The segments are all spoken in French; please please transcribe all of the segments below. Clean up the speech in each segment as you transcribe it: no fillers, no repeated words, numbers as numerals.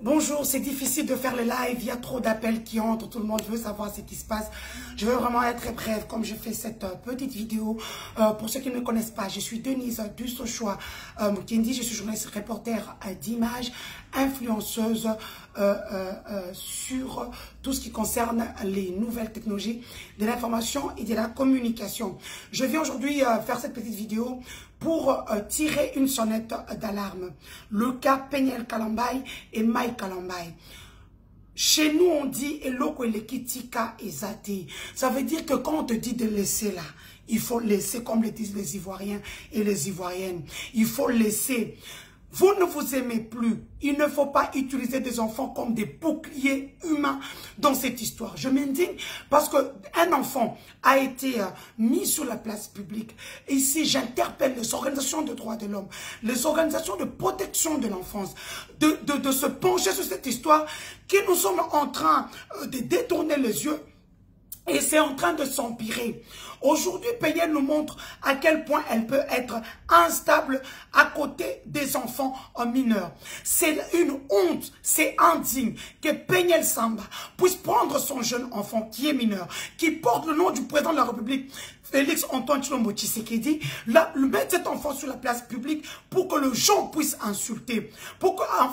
Bonjour, c'est difficile de faire les lives, il y a trop d'appels qui entrent, tout le monde veut savoir ce qui se passe. Je veux vraiment être très brève comme je fais cette petite vidéo. Pour ceux qui ne me connaissent pas, je suis Denise Dussochoa Mukendi, je suis journaliste reporter d'images, influenceuse sur tout ce qui concerne les nouvelles technologies, de l'information et de la communication. Je viens aujourd'hui faire cette petite vidéo pour tirer une sonnette d'alarme. Le cas Peniel Kalambay et Mike Kalambay. Chez nous, on dit « Eloko elekitika ezate ». Ça veut dire que quand on te dit de laisser là, il faut laisser comme le disent les Ivoiriens et les Ivoiriennes. Il faut laisser. Vous ne vous aimez plus. Il ne faut pas utiliser des enfants comme des boucliers humains dans cette histoire. Je m'indigne parce qu'un enfant a été mis sur la place publique. Ici, j'interpelle les organisations de droits de l'homme, les organisations de protection de l'enfance, de se pencher sur cette histoire que nous sommes en train de détourner les yeux. Et c'est en train de s'empirer. Aujourd'hui, Peniel nous montre à quel point elle peut être instable à côté des enfants mineurs. C'est une honte, c'est indigne que Peniel Samba puisse prendre son jeune enfant qui est mineur, qui porte le nom du président de la République, Félix Antoine Tshilombo Tshisekedi, mettre cet enfant sur la place publique pour que les gens puissent insulter.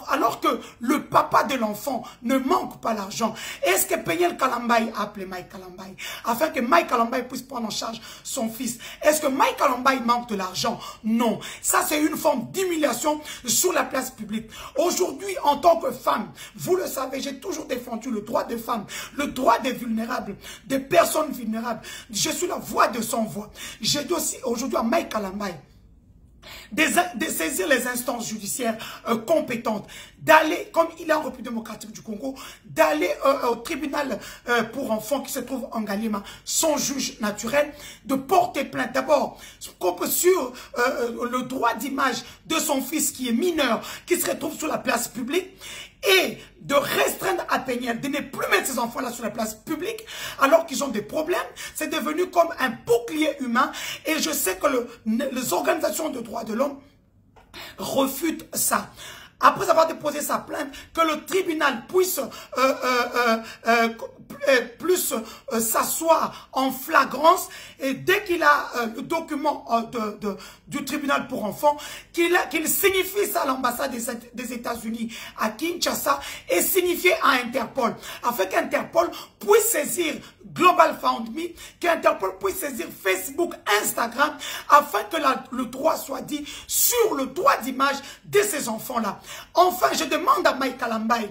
Alors que le papa de l'enfant ne manque pas l'argent. Est-ce que Peniel Kalambay a appelé Mike Kalambay afin que Mike Kalambay puisse prendre en charge son fils? Est-ce que Mike Kalambay manque de l'argent? Non. Ça, c'est une forme d'humiliation sur la place publique. Aujourd'hui, en tant que femme, vous le savez, j'ai toujours défendu le droit des femmes, le droit des vulnérables, des personnes vulnérables. Je suis la voix de sans voix. J'ai dit aussi aujourd'hui à Mike Kalambay de saisir les instances judiciaires compétentes, d'aller, comme il est en République démocratique du Congo, d'aller au tribunal pour enfants qui se trouve en Galima, son juge naturel, de porter plainte d'abord sur le droit d'image de son fils qui est mineur, qui se retrouve sur la place publique, et de restreindre à Peniel, de ne plus mettre ces enfants-là sur la place publique, alors qu'ils ont des problèmes. C'est devenu comme un bouclier humain, et je sais que les organisations de droits de l'homme refutent ça. Après avoir déposé sa plainte, que le tribunal puisse s'asseoir en flagrance, et dès qu'il a le document du tribunal pour enfants, qu'il signifie ça à l'ambassade des États-Unis à Kinshasa et signifie à Interpol, afin qu'Interpol puisse saisir Global Found Me, qu'Interpol puisse saisir Facebook, Instagram, afin que le droit soit dit sur le droit d'image de ces enfants-là. Enfin, je demande à Mike Kalambay,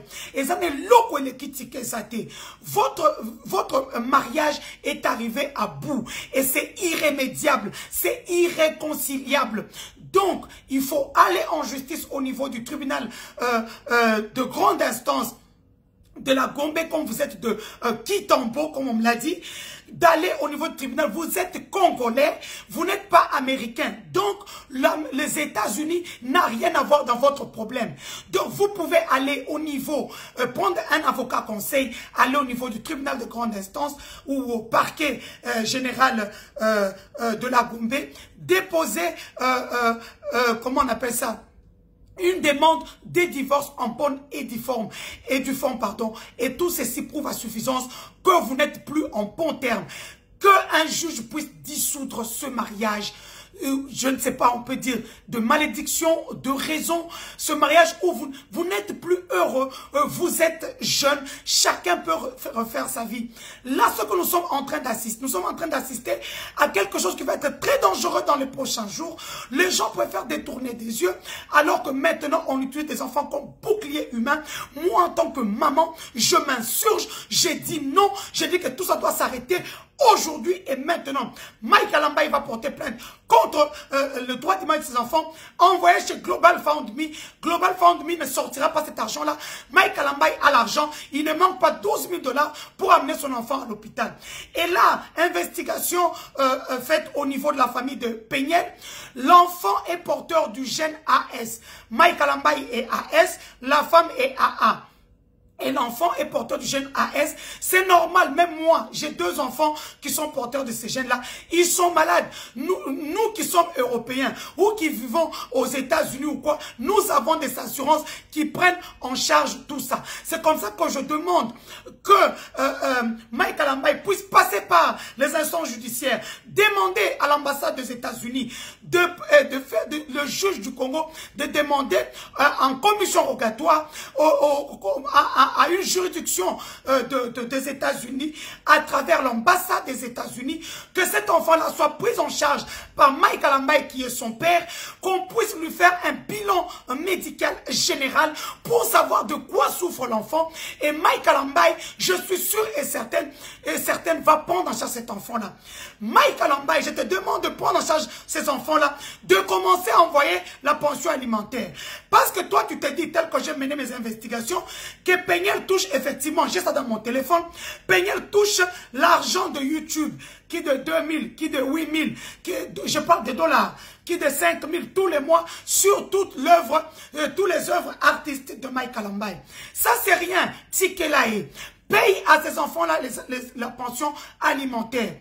votre mariage est arrivé à bout et c'est irrémédiable, c'est irréconciliable. Donc, il faut aller en justice au niveau du tribunal de grande instance de la Gombe, comme vous êtes de Kitambo, comme on me l'a dit, d'aller au niveau du tribunal. Vous êtes congolais, vous n'êtes pas américain. Donc, les États-Unis n'ont rien à voir dans votre problème. Donc, vous pouvez aller au niveau, prendre un avocat conseil, aller au niveau du tribunal de grande instance ou au parquet général de la Gombe, déposer, comment on appelle ça? Une demande de divorce en bonne et due forme, et tout ceci prouve à suffisance que vous n'êtes plus en bon terme, qu'un juge puisse dissoudre ce mariage. Je ne sais pas, on peut dire de malédiction, de raison, ce mariage où vous n'êtes plus heureux, vous êtes jeune, chacun peut refaire sa vie. Là, ce que nous sommes en train d'assister, à quelque chose qui va être très dangereux dans les prochains jours. Les gens préfèrent détourner des yeux, alors que maintenant, on utilise des enfants comme bouclier humain. Moi, en tant que maman, je m'insurge, j'ai dit non, j'ai dit que tout ça doit s'arrêter. Aujourd'hui et maintenant, Mike Kalambay va porter plainte contre le droit d'image de ses enfants, envoyé chez Global Found Me. Global Found Me ne sortira pas cet argent-là. Mike Kalambay a l'argent. Il ne manque pas 12 000 $ pour amener son enfant à l'hôpital. Et là, investigation faite au niveau de la famille de Peniel. L'enfant est porteur du gène AS. Mike Kalambay est AS, la femme est AA. et l'enfant est porteur du gène AS, c'est normal. Même moi, j'ai 2 enfants qui sont porteurs de ces gènes-là. Ils sont malades. Nous qui sommes Européens ou qui vivons aux États-Unis ou quoi, nous avons des assurances qui prennent en charge tout ça. C'est comme ça que je demande que Mike Kalambaye puisse passer par les instances judiciaires, demander à l'ambassade des États-Unis le juge du Congo de demander en commission rogatoire à une juridiction des États-Unis, à travers l'ambassade des États-Unis, que cet enfant-là soit pris en charge par Mike Kalambaye qui est son père, qu'on puisse lui faire un bilan médical général pour savoir de quoi souffre l'enfant. Et Mike Kalambaye, je suis sûr et certaine va prendre en charge cet enfant-là. Mike Kalambaye, je te demande de prendre en charge ces enfants-là, de commencer à envoyer la pension alimentaire. Parce que toi, tu te dis, tel que j'ai mené mes investigations, que Peniel touche effectivement, j'ai ça dans mon téléphone, Peniel touche l'argent de YouTube, qui de 2000, qui de 8000, je parle de dollars, qui de 5000 tous les mois sur toute l'œuvre, toutes les œuvres artistiques de Mike Kalambaye. Ça, c'est rien. Tikelae paye à ces enfants-là la pension alimentaire.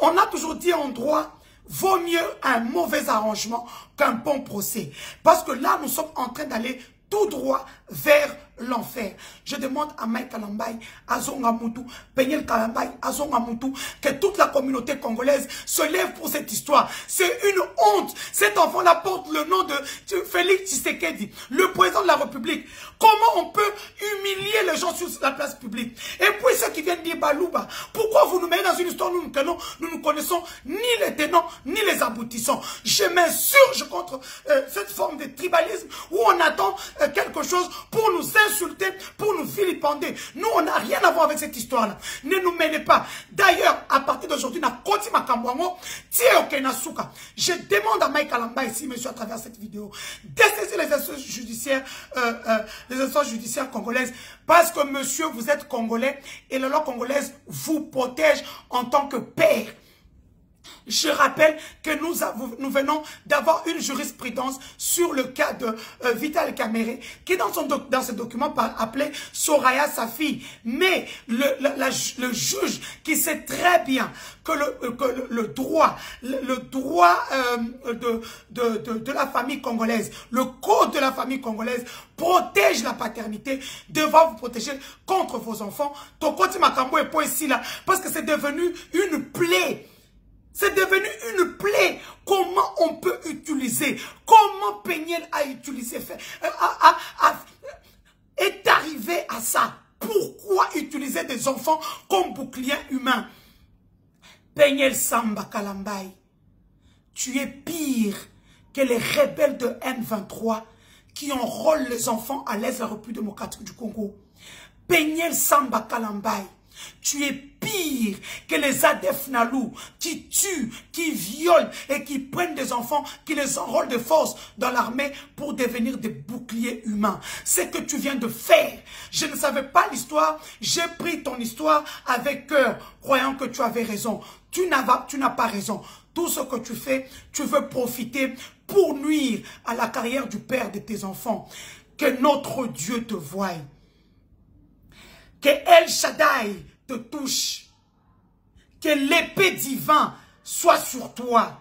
On a toujours dit en droit, vaut mieux un mauvais arrangement qu'un bon procès. Parce que là, nous sommes en train d'aller tout droit vers l'enfer. Je demande à Mike Kalambaye, à Zongamoutou, Peniel Kalambaye, à Zongamoutou, que toute la communauté congolaise se lève pour cette histoire. C'est une honte. Cet enfant-là porte le nom de Félix Tshisekedi, le président de la République. Comment on peut humilier les gens sur la place publique? Et puis ceux qui viennent dire Balouba, pourquoi vous nous mettez dans une histoire nous ne connaissons ni les tenants, ni les aboutissants? Je m'insurge contre cette forme de tribalisme où on attend quelque chose pour nous insulter, pour nous vilipender. Nous, on n'a rien à voir avec cette histoire-là. Ne nous mêlez pas. D'ailleurs, à partir d'aujourd'hui, je demande à Mike Kalambaye, ici, monsieur, à travers cette vidéo, d'essayer les instances judiciaires congolaises, parce que, monsieur, vous êtes congolais et la loi congolaise vous protège en tant que père. Je rappelle que nous venons d'avoir une jurisprudence sur le cas de Vital Kamerhe, qui dans ce document appelé Soraya sa fille. Mais le juge qui sait très bien que le droit de la famille congolaise, le code de la famille congolaise protège la paternité, devra vous protéger contre vos enfants. Tokoti Makambo est pas ici là, parce que c'est devenu une plaie. C'est devenu une plaie. Comment on peut utiliser, comment Peniel a utilisé, est arrivé à ça. Pourquoi utiliser des enfants comme bouclier humain? Peniel Samba Kalambaye, tu es pire que les rebelles de M23 qui enrôlent les enfants à l'Est de la République démocratique du Congo. Peniel Samba Kalambaye, tu es pire que les ADF Nalou qui tuent, qui violent et qui prennent des enfants, qui les enrôlent de force dans l'armée pour devenir des boucliers humains. C'est ce que tu viens de faire. Je ne savais pas l'histoire. J'ai pris ton histoire avec cœur, croyant que tu avais raison. Tu n'as pas raison. Tout ce que tu fais, tu veux profiter pour nuire à la carrière du père de tes enfants. Que notre Dieu te voie. Que El Shaddai te touche. Que l'épée divine soit sur toi.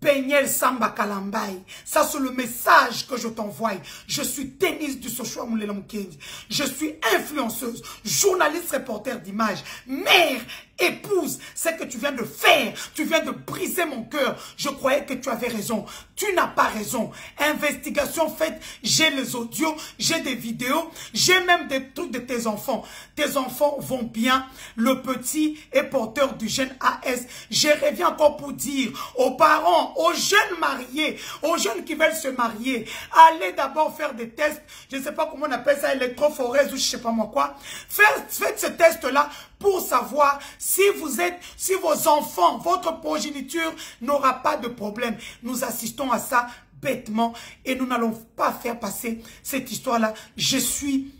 Peniel Samba Kalambaye. Ça, c'est le message que je t'envoie. Je suis tennis du Sochua Moulela Mukendi. Je suis influenceuse, journaliste, reporter d'images, mère, épouse. C'est que tu viens de faire. Tu viens de briser mon cœur. Je croyais que tu avais raison. Tu n'as pas raison. Investigation faite. J'ai les audios, j'ai des vidéos, j'ai même des trucs de tes enfants. Tes enfants vont bien. Le petit est porteur du gène AS. Je reviens encore pour dire aux parents, aux jeunes mariés, aux jeunes qui veulent se marier, allez d'abord faire des tests. Je ne sais pas comment on appelle ça, électrophorèse ou je ne sais pas moi quoi. Faites ce test-là pour savoir si vos enfants, votre progéniture n'aura pas de problème. Nous assistons à ça bêtement et nous n'allons pas faire passer cette histoire-là. Je suis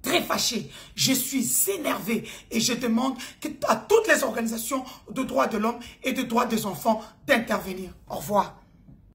très fâché, je suis énervé et je demande à toutes les organisations de droits de l'homme et de droits des enfants d'intervenir. Au revoir.